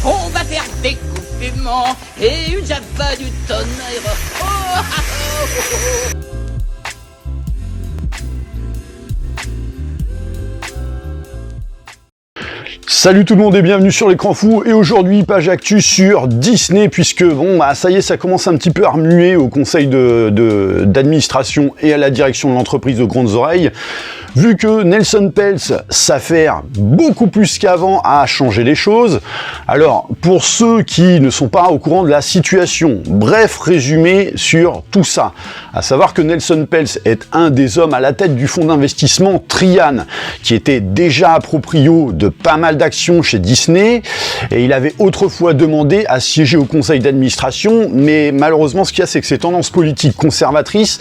On va faire des coups piment et une java du tonnerre. Oh, ah, oh, oh, oh. Salut tout le monde et bienvenue sur l'écran fou, et aujourd'hui page actu sur Disney, puisque bon bah ça y est, ça commence un petit peu à remuer au conseil d'administration et à la direction de l'entreprise de grandes oreilles, vu que Nelson Peltz s'affaire beaucoup plus qu'avant à changer les choses. Alors pour ceux qui ne sont pas au courant de la situation, bref résumé sur tout ça, à savoir que Nelson Peltz est un des hommes à la tête du fonds d'investissement Trian, qui était déjà proprio de pas mal d'actions chez Disney, et il avait autrefois demandé à siéger au conseil d'administration, mais malheureusement ce qu'il y a, c'est que ces tendances politiques conservatrices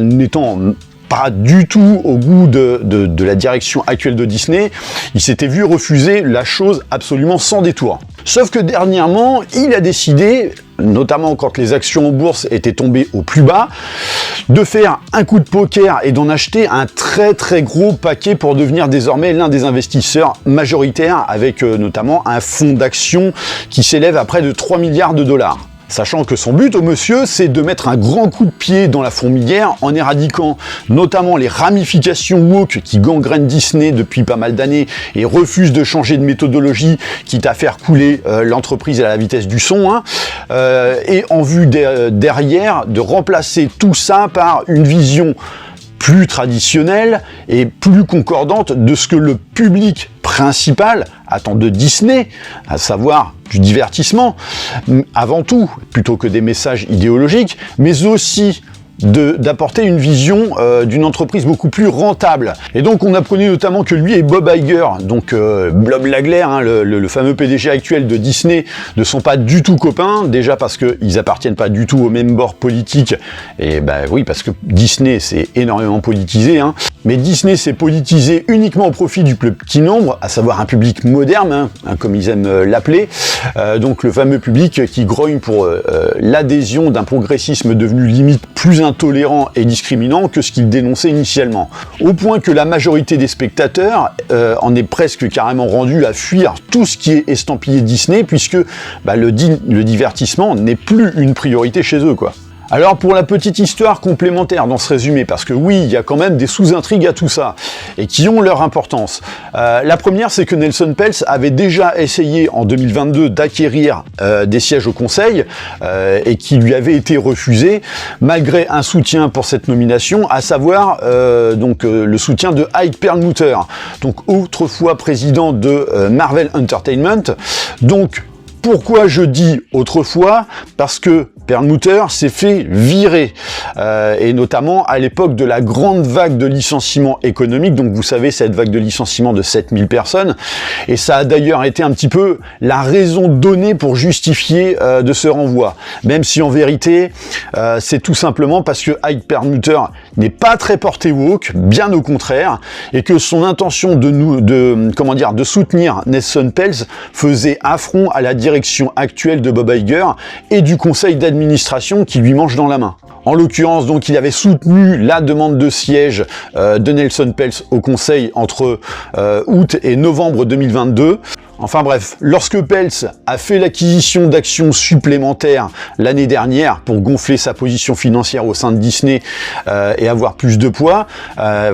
n'étant pas du tout au goût de la direction actuelle de Disney, il s'était vu refuser la chose absolument sans détour. Sauf que dernièrement, il a décidé, notamment quand les actions en bourse étaient tombées au plus bas, de faire un coup de poker et d'en acheter un très gros paquet pour devenir désormais l'un des investisseurs majoritaires, avec notamment un fonds d'actions qui s'élève à près de 3 milliards de dollars. Sachant que son but au monsieur, c'est de mettre un grand coup de pied dans la fourmilière en éradiquant notamment les ramifications woke qui gangrènent Disney depuis pas mal d'années et refusent de changer de méthodologie, quitte à faire couler l'entreprise à la vitesse du son, et en vue derrière de remplacer tout ça par une vision plus traditionnelle et plus concordante de ce que le public principal attend de Disney, à savoir du divertissement, avant tout, plutôt que des messages idéologiques, mais aussi d'apporter une vision d'une entreprise beaucoup plus rentable. Et donc on apprenait notamment que lui et Bob Iger, donc Bob Iger, le fameux PDG actuel de Disney, ne sont pas du tout copains, déjà parce qu'ils appartiennent pas du tout au même bord politique, et ben oui, parce que Disney c'est énormément politisé, mais Disney s'est politisé uniquement au profit du plus petit nombre, à savoir un public moderne, comme ils aiment l'appeler, donc le fameux public qui grogne pour l'adhésion d'un progressisme devenu limite plus intolérant et discriminant que ce qu'il dénonçait initialement. Au point que la majorité des spectateurs en est presque carrément rendu à fuir tout ce qui est estampillé Disney, puisque le divertissement n'est plus une priorité chez eux, quoi. Alors pour la petite histoire complémentaire dans ce résumé, parce que oui, il y a quand même des sous-intrigues à tout ça, et qui ont leur importance. La première, c'est que Nelson Peltz avait déjà essayé en 2022 d'acquérir des sièges au conseil, et qui lui avait été refusé, malgré un soutien pour cette nomination, à savoir le soutien de Ike Perlmutter, donc autrefois président de Marvel Entertainment. Donc pourquoi je dis autrefois ? Parce que Perlmutter s'est fait virer, et notamment à l'époque de la grande vague de licenciements économiques, donc vous savez, cette vague de licenciements de 7000 personnes, et ça a d'ailleurs été un petit peu la raison donnée pour justifier de ce renvoi, même si en vérité c'est tout simplement parce que Ike Perlmutter n'est pas très porté woke, bien au contraire, et que son intention de soutenir Nelson Peltz faisait affront à la direction actuelle de Bob Iger et du conseil d'administration qui lui mange dans la main. En l'occurrence, donc, il avait soutenu la demande de siège de Nelson Peltz au conseil entre août et novembre 2022. Enfin bref, lorsque Peltz a fait l'acquisition d'actions supplémentaires l'année dernière pour gonfler sa position financière au sein de Disney et avoir plus de poids,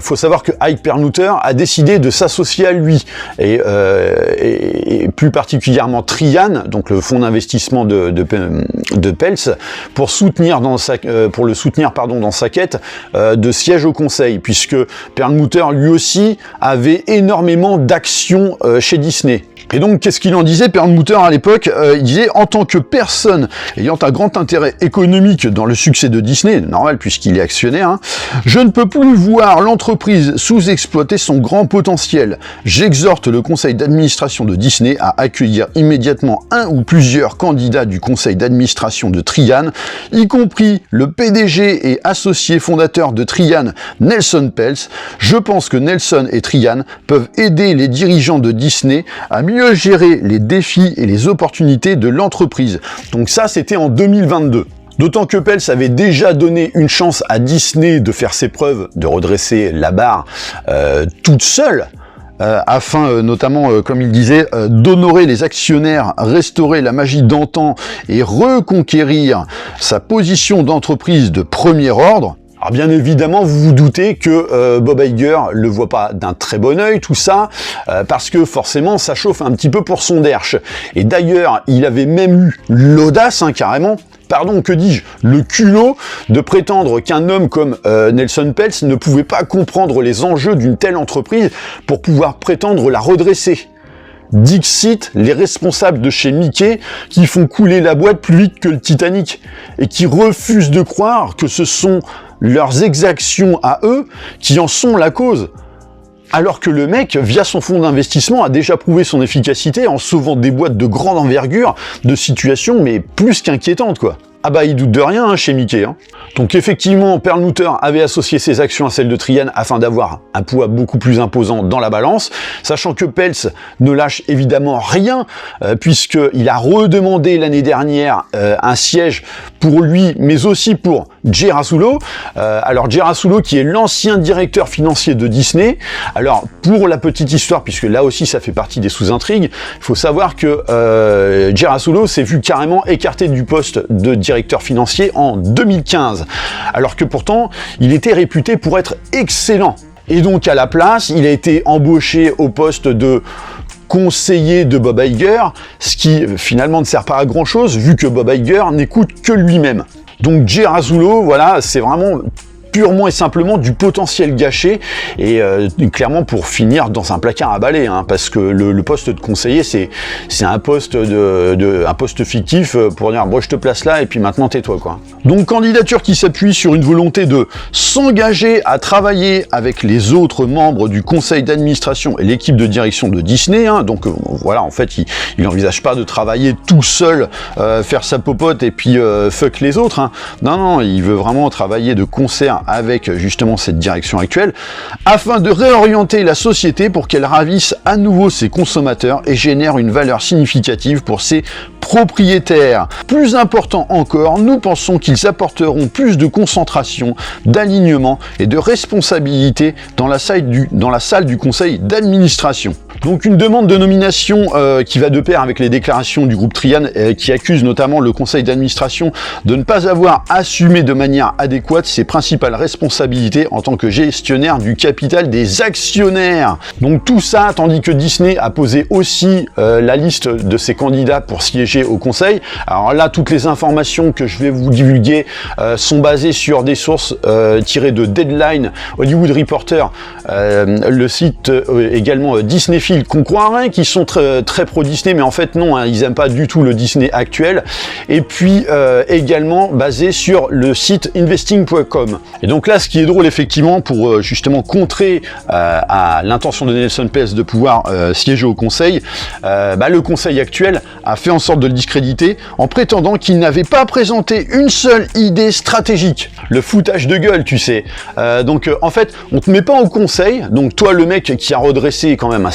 faut savoir que Ike Perlmutter a décidé de s'associer à lui, et plus particulièrement Trian, donc le fonds d'investissement de Peltz, pour le soutenir dans sa quête de siège au conseil, puisque Perlmutter lui aussi avait énormément d'actions chez Disney. Et donc, qu'est-ce qu'il en disait, Perlmutter, à l'époque? Il disait, en tant que personne ayant un grand intérêt économique dans le succès de Disney, normal puisqu'il est actionnaire, je ne peux plus voir l'entreprise sous-exploiter son grand potentiel. J'exhorte le conseil d'administration de Disney à accueillir immédiatement un ou plusieurs candidats du conseil d'administration de Trian, y compris le PDG et associé fondateur de Trian, Nelson Peltz. Je pense que Nelson et Trian peuvent aider les dirigeants de Disney à mieux gérer les défis et les opportunités de l'entreprise. Donc ça, c'était en 2022. D'autant que Pels avait déjà donné une chance à Disney de faire ses preuves, de redresser la barre toute seule, afin notamment, comme il disait, d'honorer les actionnaires, restaurer la magie d'antan et reconquérir sa position d'entreprise de premier ordre. Alors bien évidemment, vous vous doutez que Bob Iger le voit pas d'un très bon œil, tout ça, parce que forcément, ça chauffe un petit peu pour son derche. Et d'ailleurs, il avait même eu l'audace, carrément, pardon, que dis-je, le culot de prétendre qu'un homme comme Nelson Pels ne pouvait pas comprendre les enjeux d'une telle entreprise pour pouvoir prétendre la redresser. Dixit, les responsables de chez Mickey qui font couler la boîte plus vite que le Titanic et qui refusent de croire que ce sont leurs exactions à eux qui en sont la cause. Alors que le mec, via son fonds d'investissement, a déjà prouvé son efficacité en sauvant des boîtes de grande envergure de situations mais plus qu'inquiétantes, quoi. Ah bah, il doute de rien chez Mickey. Donc effectivement, Perlmutter avait associé ses actions à celles de Trian afin d'avoir un poids beaucoup plus imposant dans la balance, sachant que Pels ne lâche évidemment rien, puisqu'il a redemandé l'année dernière un siège pour lui, mais aussi pour Jay Rasulo. Alors Jay Rasulo qui est l'ancien directeur financier de Disney. Alors pour la petite histoire, puisque là aussi ça fait partie des sous-intrigues, il faut savoir que Jay Rasulo s'est vu carrément écarté du poste de directeur financier en 2015, alors que pourtant il était réputé pour être excellent. Et donc à la place, il a été embauché au poste de conseiller de Bob Iger, ce qui finalement ne sert pas à grand chose vu que Bob Iger n'écoute que lui-même. Donc Jay Rasulo, voilà, c'est vraiment purement et simplement du potentiel gâché et clairement pour finir dans un placard à balai, parce que le poste de conseiller c'est un poste un poste fictif pour dire bon je te place là et puis maintenant tais-toi, quoi. Donc candidature qui s'appuie sur une volonté de s'engager à travailler avec les autres membres du conseil d'administration et l'équipe de direction de Disney, donc voilà, en fait il n'envisage pas de travailler tout seul, faire sa popote et puis fuck les autres, non, il veut vraiment travailler de concert avec justement cette direction actuelle, afin de réorienter la société pour qu'elle ravisse à nouveau ses consommateurs et génère une valeur significative pour ses propriétaires. Plus important encore, nous pensons qu'ils apporteront plus de concentration, d'alignement et de responsabilité dans la salle du conseil d'administration. Donc une demande de nomination qui va de pair avec les déclarations du groupe Trian qui accuse notamment le conseil d'administration de ne pas avoir assumé de manière adéquate ses principales responsabilités en tant que gestionnaire du capital des actionnaires. Donc tout ça tandis que Disney a posé aussi la liste de ses candidats pour siéger au conseil. Alors là, toutes les informations que je vais vous divulguer sont basées sur des sources tirées de Deadline, Hollywood Reporter, le site également Disneyfield, qu'on croirait qu'ils sont très pro Disney, mais en fait non, ils aiment pas du tout le Disney actuel. Et puis également basé sur le site investing.com. Et donc là, ce qui est drôle effectivement pour justement contrer à l'intention de Nelson Pels de pouvoir siéger au conseil, le conseil actuel a fait en sorte de le discréditer en prétendant qu'il n'avait pas présenté une seule idée stratégique. Le foutage de gueule, tu sais. Donc en fait, on te met pas au conseil, donc toi le mec qui a redressé quand même un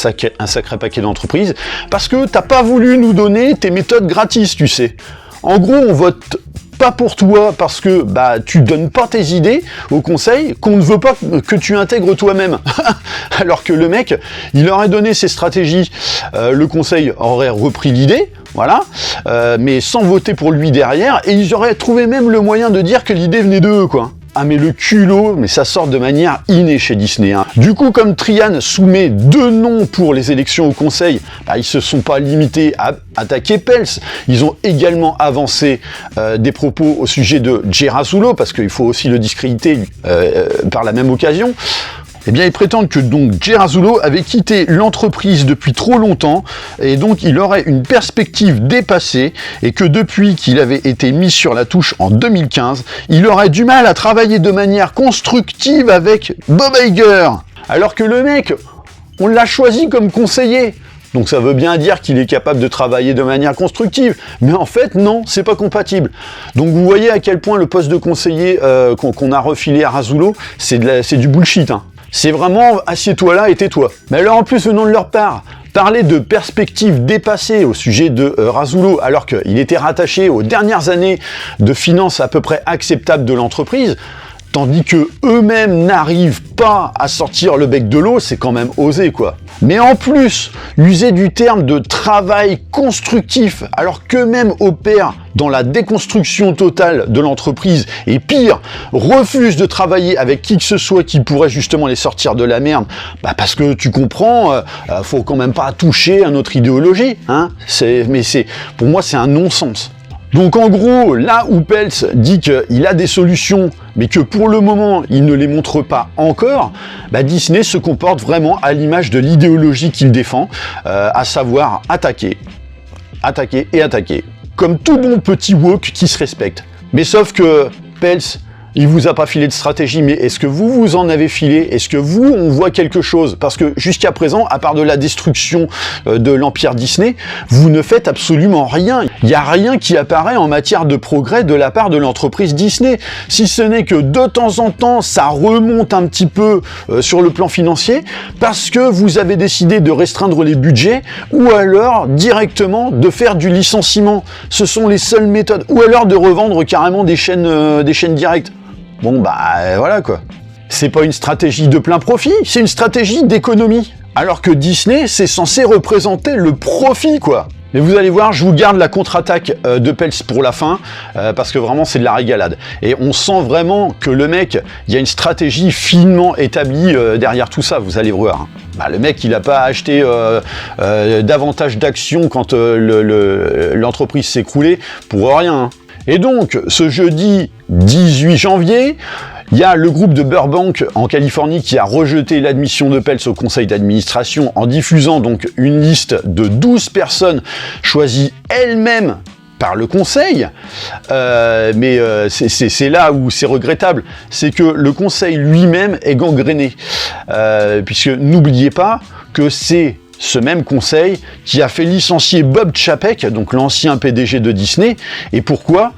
sacré paquet d'entreprises, parce que t'as pas voulu nous donner tes méthodes gratis, tu sais. En gros, on vote pas pour toi parce que tu donnes pas tes idées au conseil, qu'on ne veut pas que tu intègres toi-même. Alors que le mec, il aurait donné ses stratégies, le conseil aurait repris l'idée, voilà, mais sans voter pour lui derrière, et ils auraient trouvé même le moyen de dire que l'idée venait d'eux, quoi. Ah mais le culot, mais ça sort de manière innée chez Disney. Du coup, comme Trian soumet 2 noms pour les élections au conseil, ils se sont pas limités à attaquer Pels. Ils ont également avancé des propos au sujet de Jay Rasulo, parce qu'il faut aussi le discréditer par la même occasion. Eh bien, ils prétendent que donc Jay Rasulo avait quitté l'entreprise depuis trop longtemps et donc il aurait une perspective dépassée et que depuis qu'il avait été mis sur la touche en 2015, il aurait du mal à travailler de manière constructive avec Bob Iger. Alors que le mec, on l'a choisi comme conseiller. Donc ça veut bien dire qu'il est capable de travailler de manière constructive. Mais en fait, non, c'est pas compatible. Donc vous voyez à quel point le poste de conseiller qu'on a refilé à Rasulo, c'est du bullshit. C'est vraiment assieds-toi là et tais-toi. Mais alors en plus, venant de leur part, parlait de perspectives dépassées au sujet de Rasulo, alors qu'il était rattaché aux dernières années de finances à peu près acceptables de l'entreprise, tandis que eux-mêmes n'arrivent pas à sortir le bec de l'eau, c'est quand même osé, quoi. Mais en plus, user du terme de travail constructif, alors qu'eux-mêmes opèrent dans la déconstruction totale de l'entreprise, et pire, refusent de travailler avec qui que ce soit qui pourrait justement les sortir de la merde, parce que tu comprends, faut quand même pas toucher à notre idéologie, hein. Pour moi, c'est un non-sens. Donc en gros, là où Peltz dit qu'il a des solutions, mais que pour le moment, il ne les montre pas encore, Disney se comporte vraiment à l'image de l'idéologie qu'il défend, à savoir attaquer, attaquer et attaquer. Comme tout bon petit woke qui se respecte. Mais sauf que Peltz, il vous a pas filé de stratégie, mais est-ce que vous en avez filé? Est-ce que on voit quelque chose? Parce que jusqu'à présent, à part de la destruction de l'empire Disney, vous ne faites absolument rien. Il n'y a rien qui apparaît en matière de progrès de la part de l'entreprise Disney. Si ce n'est que de temps en temps, ça remonte un petit peu sur le plan financier, parce que vous avez décidé de restreindre les budgets, ou alors directement de faire du licenciement. Ce sont les seules méthodes. Ou alors de revendre carrément des chaînes directes. Bon voilà quoi. C'est pas une stratégie de plein profit, c'est une stratégie d'économie. Alors que Disney, c'est censé représenter le profit quoi. Mais vous allez voir, je vous garde la contre-attaque de Peltz pour la fin, parce que vraiment c'est de la régalade. Et on sent vraiment que le mec, il y a une stratégie finement établie derrière tout ça, vous allez voir. Le mec, il n'a pas acheté davantage d'actions quand l'entreprise s'est écroulée pour rien. Hein. Et donc, ce jeudi 18 janvier, il y a le groupe de Burbank en Californie qui a rejeté l'admission de Peltz au conseil d'administration en diffusant donc une liste de 12 personnes choisies elles-mêmes par le conseil, mais c'est là où c'est regrettable, c'est que le conseil lui-même est gangréné, puisque n'oubliez pas que c'est ce même conseil qui a fait licencier Bob Chapek, donc l'ancien PDG de Disney. Et pourquoi ?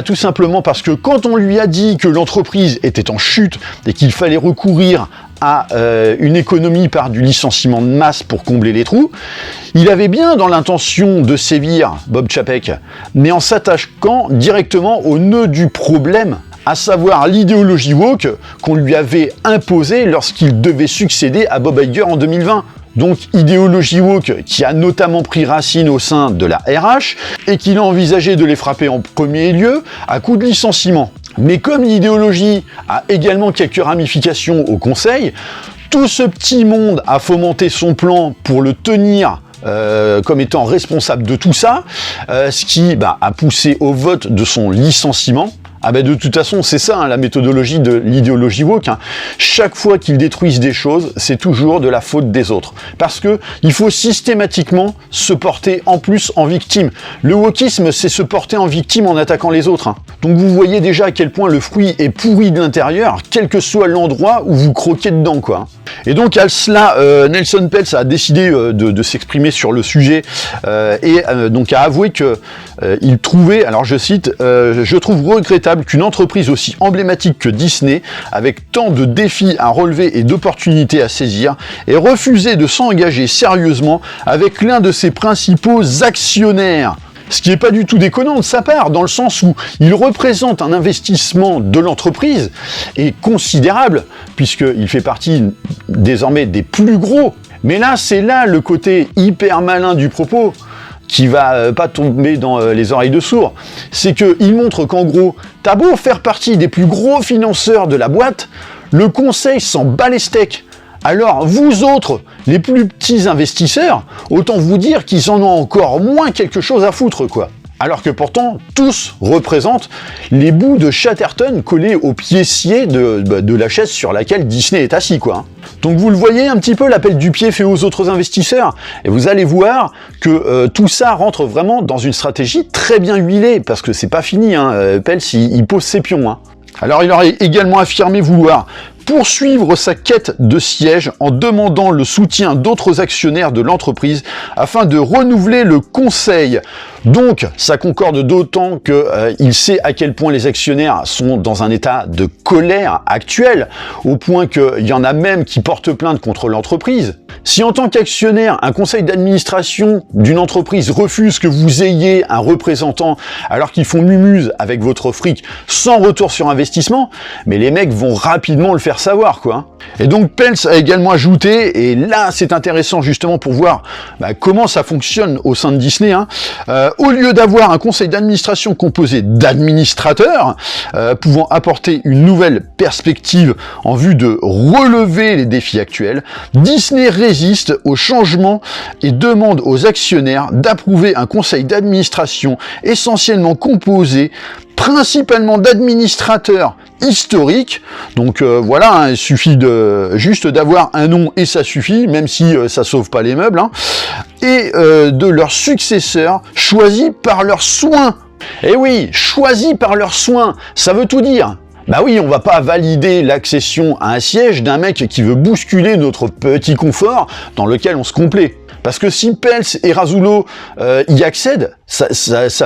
Tout simplement parce que quand on lui a dit que l'entreprise était en chute et qu'il fallait recourir à une économie par du licenciement de masse pour combler les trous, il avait bien dans l'intention de sévir Bob Chapek, mais en s'attaquant directement au nœud du problème, à savoir l'idéologie woke qu'on lui avait imposée lorsqu'il devait succéder à Bob Iger en 2020. Donc idéologie woke qui a notamment pris racine au sein de la RH et qu'il a envisagé de les frapper en premier lieu à coup de licenciement. Mais comme l'idéologie a également quelques ramifications au conseil, tout ce petit monde a fomenté son plan pour le tenir comme étant responsable de tout ça, ce qui a poussé au vote de son licenciement. De toute façon, c'est ça, la méthodologie de l'idéologie woke. Chaque fois qu'ils détruisent des choses, c'est toujours de la faute des autres. Parce que il faut systématiquement se porter en plus en victime. Le wokisme, c'est se porter en victime en attaquant les autres. Donc vous voyez déjà à quel point le fruit est pourri de l'intérieur, quel que soit l'endroit où vous croquez dedans, quoi. Et donc à cela, Nelson Peltz a décidé de s'exprimer sur le sujet et donc a avoué que il trouvait, alors je cite, je trouve regrettable qu'une entreprise aussi emblématique que Disney, avec tant de défis à relever et d'opportunités à saisir, ait refusé de s'engager sérieusement avec l'un de ses principaux actionnaires. Ce qui n'est pas du tout déconnant de sa part, dans le sens où il représente un investissement de l'entreprise et considérable, puisqu'il fait partie désormais des plus gros. Mais là, c'est là le côté hyper malin du propos, qui va pas tomber dans les oreilles de sourds, c'est qu'il montre qu'en gros, t'as beau faire partie des plus gros financeurs de la boîte, le conseil s'en bat les steaks. Alors, vous autres, les plus petits investisseurs, autant vous dire qu'ils en ont encore moins quelque chose à foutre, quoi. Alors que pourtant, tous représentent les bouts de Chatterton collés au pied scié de la chaise sur laquelle Disney est assis, quoi. Donc vous le voyez un petit peu, l'appel du pied fait aux autres investisseurs, et vous allez voir que tout ça rentre vraiment dans une stratégie très bien huilée, parce que c'est pas fini, Peltz, il pose ses pions, Alors il aurait également affirmé vouloir poursuivre sa quête de siège en demandant le soutien d'autres actionnaires de l'entreprise afin de renouveler le conseil. Donc, ça concorde d'autant qu'il sait à quel point les actionnaires sont dans un état de colère actuel, au point qu'il y en a même qui portent plainte contre l'entreprise. Si en tant qu'actionnaire, un conseil d'administration d'une entreprise refuse que vous ayez un représentant alors qu'ils font mumuse avec votre fric sans retour sur investissement, mais les mecs vont rapidement le faire savoir, quoi. Et donc Pels a également ajouté, et là c'est intéressant justement pour voir comment ça fonctionne au sein de Disney, au lieu d'avoir un conseil d'administration composé d'administrateurs pouvant apporter une nouvelle perspective en vue de relever les défis actuels, Disney résiste au changement et demande aux actionnaires d'approuver un conseil d'administration essentiellement composé principalement d'administrateurs historiques. Donc voilà, il suffit juste d'avoir un nom et ça suffit, même si ça sauve pas les meubles, et de leurs successeurs choisis par leurs soins. Eh oui, choisis par leurs soins, ça veut tout dire. Bah oui, on va pas valider l'accession à un siège d'un mec qui veut bousculer notre petit confort dans lequel on se complaît. Parce que si Pels et Razullo y accèdent, ça,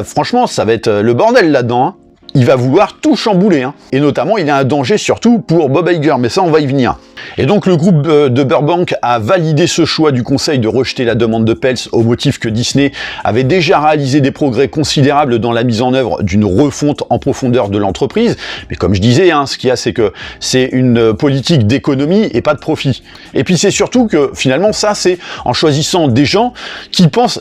franchement, ça va être le bordel là-dedans. Il va vouloir tout chambouler, et notamment il y a un danger surtout pour Bob Iger, mais ça on va y venir. Et donc le groupe de Burbank a validé ce choix du conseil de rejeter la demande de Pels au motif que Disney avait déjà réalisé des progrès considérables dans la mise en œuvre d'une refonte en profondeur de l'entreprise. Mais comme je disais, ce qu'il y a c'est que c'est une politique d'économie et pas de profit. Et puis c'est surtout que finalement ça c'est en choisissant des gens qui pensent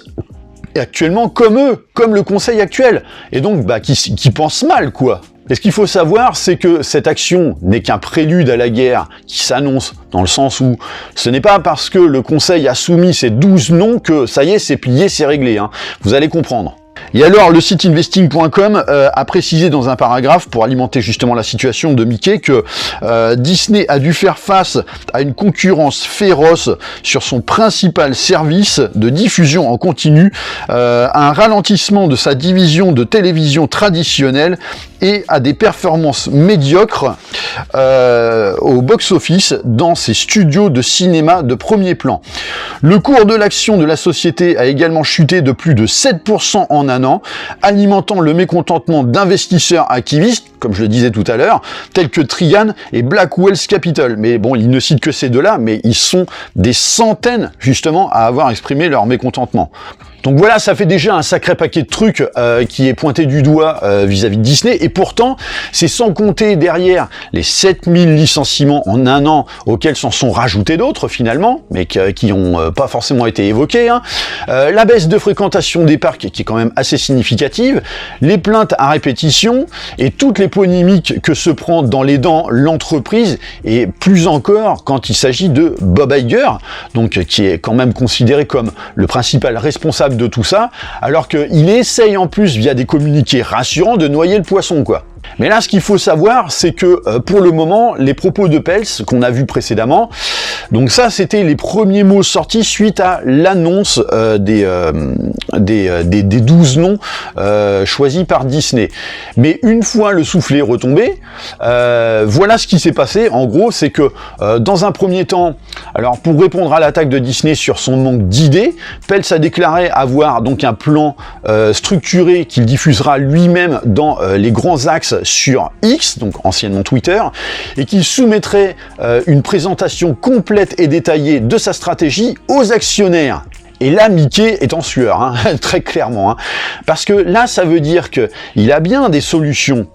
actuellement comme eux, comme le conseil actuel, et donc qui pensent mal, quoi. Et ce qu'il faut savoir, c'est que cette action n'est qu'un prélude à la guerre qui s'annonce, dans le sens où ce n'est pas parce que le conseil a soumis ses 12 noms que ça y est, c'est plié, c'est réglé, Vous allez comprendre. Et alors, le site investing.com a précisé dans un paragraphe, pour alimenter justement la situation de Mickey, que Disney a dû faire face à une concurrence féroce sur son principal service de diffusion en continu, un ralentissement de sa division de télévision traditionnelle et à des performances médiocres au box-office dans ses studios de cinéma de premier plan. Le cours de l'action de la société a également chuté de plus de 7% en un an, alimentant le mécontentement d'investisseurs activistes, comme je le disais tout à l'heure, tels que Trian et Blackwell's Capital. Mais bon, ils ne citent que ces deux-là, mais ils sont des centaines, justement, à avoir exprimé leur mécontentement. Donc voilà, ça fait déjà un sacré paquet de trucs qui est pointé du doigt vis-à-vis de Disney, et pourtant, c'est sans compter derrière les 7000 licenciements en un an auxquels s'en sont rajoutés d'autres finalement, mais qui n'ont pas forcément été évoqués, la baisse de fréquentation des parcs qui est quand même assez significative, les plaintes à répétition, et toutes les polémiques que se prend dans les dents l'entreprise, et plus encore quand il s'agit de Bob Iger, donc qui est quand même considéré comme le principal responsable de tout ça, alors qu'il essaye en plus, via des communiqués rassurants, de noyer le poisson, quoi. Mais là, ce qu'il faut savoir, c'est que pour le moment, les propos de Pels qu'on a vus précédemment, donc ça, c'était les premiers mots sortis suite à l'annonce des 12 noms choisis par Disney. Mais une fois le soufflet retombé, voilà ce qui s'est passé. En gros, c'est que dans un premier temps, alors pour répondre à l'attaque de Disney sur son manque d'idées, Pels a déclaré avoir donc un plan structuré qu'il diffusera lui-même dans les grands axes sur X, donc anciennement Twitter, et qu'il soumettrait une présentation complète et détaillée de sa stratégie aux actionnaires. Et là, Mickey est en sueur, très clairement, parce que là, ça veut dire qu'il a bien des solutions.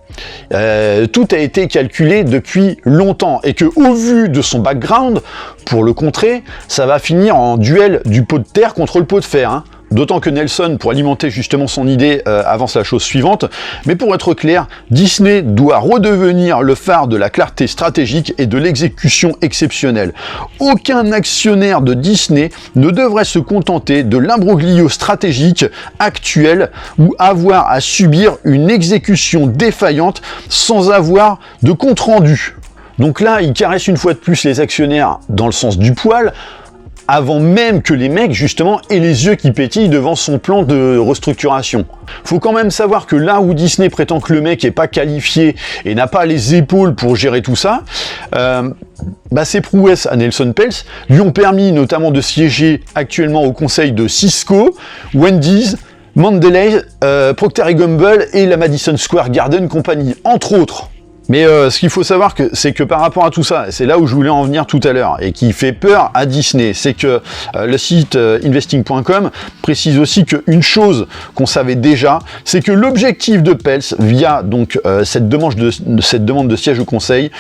Tout a été calculé depuis longtemps, et que au vu de son background, pour le contrer, ça va finir en duel du pot de terre contre le pot de fer. D'autant que Nelson, pour alimenter justement son idée, avance la chose suivante. Mais pour être clair, Disney doit redevenir le phare de la clarté stratégique et de l'exécution exceptionnelle. Aucun actionnaire de Disney ne devrait se contenter de l'imbroglio stratégique actuel ou avoir à subir une exécution défaillante sans avoir de compte-rendu. Donc là, il caresse une fois de plus les actionnaires dans le sens du poil, avant même que les mecs, justement, aient les yeux qui pétillent devant son plan de restructuration. Faut quand même savoir que là où Disney prétend que le mec est pas qualifié et n'a pas les épaules pour gérer tout ça, ses prouesses à Nelson Pels lui ont permis notamment de siéger actuellement au conseil de Cisco, Wendy's, Mondelez, Procter & Gamble et la Madison Square Garden Company, entre autres. Mais ce qu'il faut savoir, c'est que par rapport à tout ça, c'est là où je voulais en venir tout à l'heure, et qui fait peur à Disney, c'est que le site investing.com précise aussi qu'une chose qu'on savait déjà, c'est que l'objectif de Pels, via donc cette demande de siège au conseil,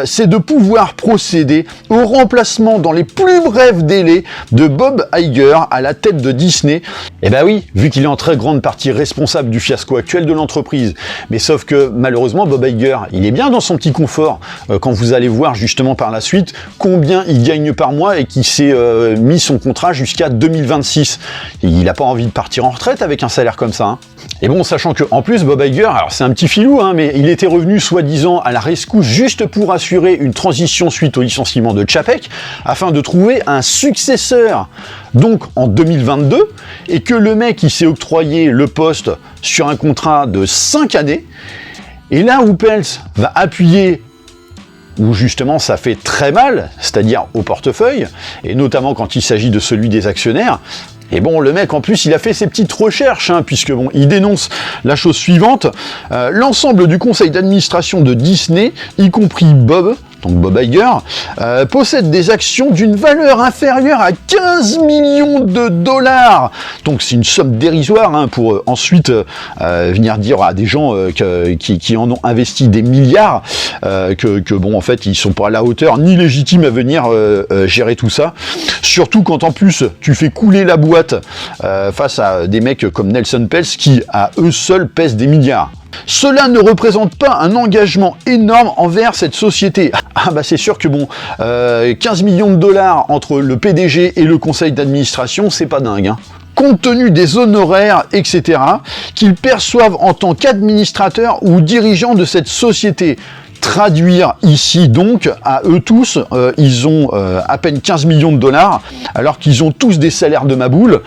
c'est de pouvoir procéder au remplacement dans les plus brefs délais de Bob Iger à la tête de Disney. Et ben oui, vu qu'il est en très grande partie responsable du fiasco actuel de l'entreprise. Mais sauf que malheureusement, Bob Iger, il est bien dans son petit confort quand vous allez voir justement par la suite combien il gagne par mois et qu'il s'est mis son contrat jusqu'à 2026. Et il n'a pas envie de partir en retraite avec un salaire comme ça. Hein. Et bon, sachant que en plus Bob Iger, alors c'est un petit filou, hein, mais il était revenu soi-disant à la rescousse juste pour assurer une transition suite au licenciement de Chapek, afin de trouver un successeur. Donc en 2022, et que le mec il s'est octroyé le poste sur un contrat de 5 années. Et là où Pels va appuyer, où justement ça fait très mal, c'est-à-dire au portefeuille, et notamment quand il s'agit de celui des actionnaires, et bon, le mec en plus il a fait ses petites recherches, hein, puisque bon, il dénonce la chose suivante, l'ensemble du conseil d'administration de Disney, y compris Bob, donc Bob Iger, possède des actions d'une valeur inférieure à 15 millions de dollars. Donc c'est une somme dérisoire, hein, pour ensuite venir dire à des gens qui en ont investi des milliards que bon, en fait ils sont pas à la hauteur ni légitimes à venir gérer tout ça. Surtout quand en plus tu fais couler la boîte face à des mecs comme Nelson Peltz qui à eux seuls pèsent des milliards. Cela ne représente pas un engagement énorme envers cette société. Ah bah c'est sûr que bon, 15 millions de dollars entre le PDG et le conseil d'administration, c'est pas dingue, hein. Compte tenu des honoraires, etc., qu'ils perçoivent en tant qu'administrateurs ou dirigeants de cette société. Traduire ici donc, à eux tous, ils ont à peine 15 millions de dollars, alors qu'ils ont tous des salaires de maboule.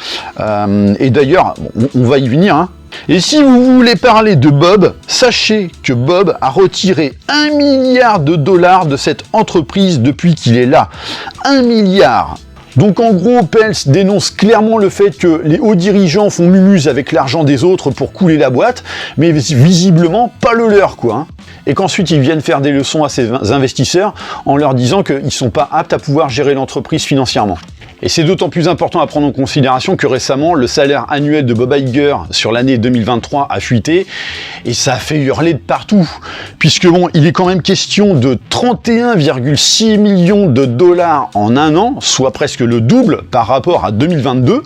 Et d'ailleurs, on va y venir, hein. Et si vous voulez parler de Bob, sachez que Bob a retiré 1 milliard de dollars de cette entreprise depuis qu'il est là. 1 milliard. Donc en gros, Peltz dénonce clairement le fait que les hauts dirigeants font mumuse avec l'argent des autres pour couler la boîte, mais visiblement pas le leur, quoi. Hein. Et qu'ensuite ils viennent faire des leçons à ces investisseurs en leur disant qu'ils ne sont pas aptes à pouvoir gérer l'entreprise financièrement. Et c'est d'autant plus important à prendre en considération que récemment, le salaire annuel de Bob Iger sur l'année 2023 a fuité, et ça a fait hurler de partout, puisque bon, il est quand même question de 31,6 millions de dollars en un an, soit presque le double par rapport à 2022,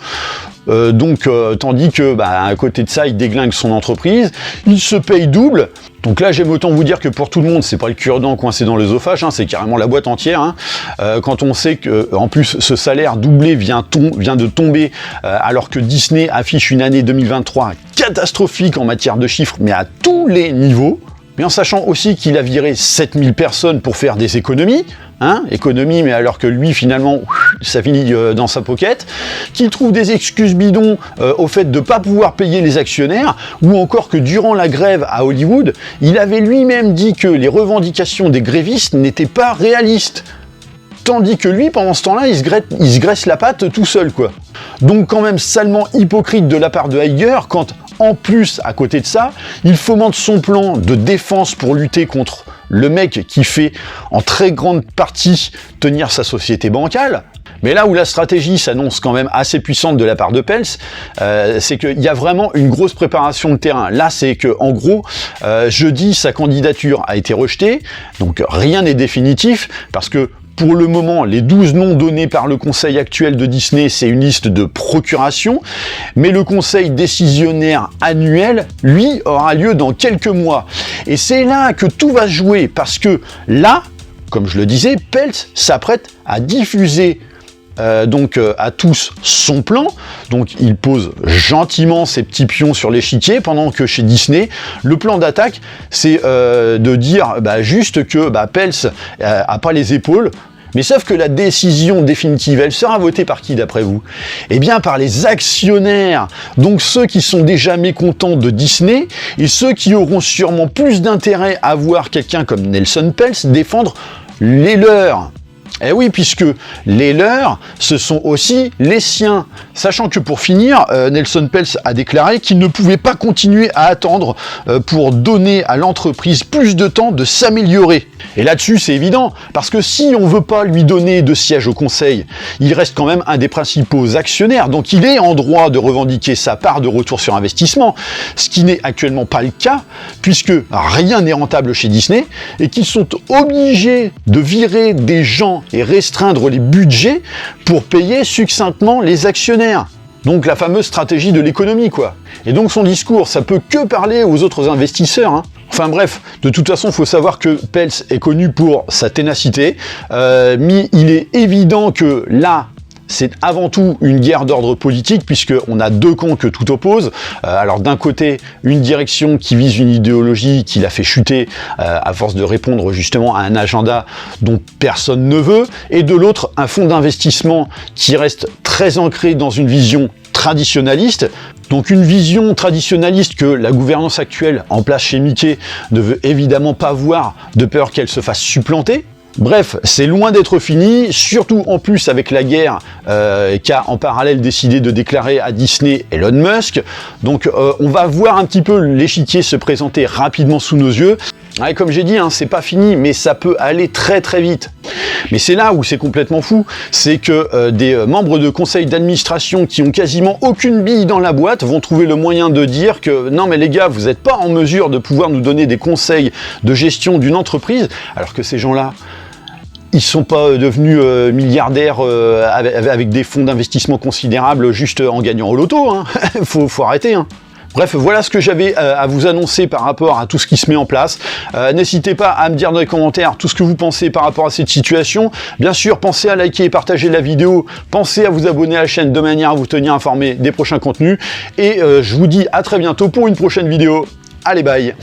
tandis que, à côté de ça, il déglingue son entreprise, il se paye double. Donc là, j'aime autant vous dire que pour tout le monde, c'est pas le cure-dent coincé dans l'œsophage, hein, c'est carrément la boîte entière. Hein. Quand on sait que, en plus, ce salaire doublé vient de tomber, alors que Disney affiche une année 2023 catastrophique en matière de chiffres, mais à tous les niveaux. Mais en sachant aussi qu'il a viré 7000 personnes pour faire des économies, hein, économies, mais alors que lui, finalement, ça finit dans sa pocket, qu'il trouve des excuses bidons au fait de ne pas pouvoir payer les actionnaires, ou encore que durant la grève à Hollywood, il avait lui-même dit que les revendications des grévistes n'étaient pas réalistes. Tandis que lui, pendant ce temps-là, il se graisse la patte tout seul, quoi. Donc quand même salement hypocrite de la part de Iger, quand, en plus, à côté de ça, il fomente son plan de défense pour lutter contre le mec qui fait en très grande partie tenir sa société bancale. Mais là où la stratégie s'annonce quand même assez puissante de la part de Peltz, c'est qu'il y a vraiment une grosse préparation de terrain. Là, c'est que en gros, jeudi, sa candidature a été rejetée, donc rien n'est définitif, parce que pour le moment, les 12 noms donnés par le conseil actuel de Disney, c'est une liste de procuration, mais le conseil décisionnaire annuel, lui, aura lieu dans quelques mois. Et c'est là que tout va se jouer, parce que là, comme je le disais, Peltz s'apprête à diffuser à tous son plan. Donc il pose gentiment ses petits pions sur l'échiquier, pendant que chez Disney, le plan d'attaque, c'est de dire juste que Peltz a pas les épaules. Mais sauf que la décision définitive, elle sera votée par qui d'après vous? Eh bien par les actionnaires, donc ceux qui sont déjà mécontents de Disney, et ceux qui auront sûrement plus d'intérêt à voir quelqu'un comme Nelson Peltz défendre les leurs. Eh oui, puisque les leurs, ce sont aussi les siens. Sachant que pour finir, Nelson Peltz a déclaré qu'il ne pouvait pas continuer à attendre pour donner à l'entreprise plus de temps de s'améliorer. Et là-dessus, c'est évident, parce que si on ne veut pas lui donner de siège au conseil, il reste quand même un des principaux actionnaires, donc il est en droit de revendiquer sa part de retour sur investissement, ce qui n'est actuellement pas le cas, puisque rien n'est rentable chez Disney, et qu'ils sont obligés de virer des gens et restreindre les budgets pour payer succinctement les actionnaires. Donc la fameuse stratégie de l'économie, quoi. Et donc son discours, ça peut que parler aux autres investisseurs, hein. Enfin bref, de toute façon, il faut savoir que Peltz est connu pour sa ténacité, mais il est évident que là, c'est avant tout une guerre d'ordre politique, puisqu'on a deux camps que tout oppose. Alors d'un côté, une direction qui vise une idéologie qui l'a fait chuter à force de répondre justement à un agenda dont personne ne veut, et de l'autre, un fonds d'investissement qui reste très ancré dans une vision traditionnaliste. Donc une vision traditionnaliste que la gouvernance actuelle en place chez Mickey ne veut évidemment pas voir, de peur qu'elle se fasse supplanter. Bref, c'est loin d'être fini, surtout en plus avec la guerre qu'a en parallèle décidé de déclarer à Disney Elon Musk. Donc on va voir un petit peu l'échiquier se présenter rapidement sous nos yeux. Ouais, comme j'ai dit, hein, c'est pas fini, mais ça peut aller très très vite. Mais c'est là où c'est complètement fou, c'est que des membres de conseil d'administration qui ont quasiment aucune bille dans la boîte vont trouver le moyen de dire que non mais les gars, vous n'êtes pas en mesure de pouvoir nous donner des conseils de gestion d'une entreprise, alors que ces gens-là, ils sont pas devenus milliardaires avec des fonds d'investissement considérables juste en gagnant au loto, hein. faut arrêter, hein. Bref, voilà ce que j'avais à vous annoncer par rapport à tout ce qui se met en place. N'hésitez pas à me dire dans les commentaires tout ce que vous pensez par rapport à cette situation. Bien sûr, pensez à liker et partager la vidéo. Pensez à vous abonner à la chaîne de manière à vous tenir informé des prochains contenus. Et je vous dis à très bientôt pour une prochaine vidéo. Allez, bye!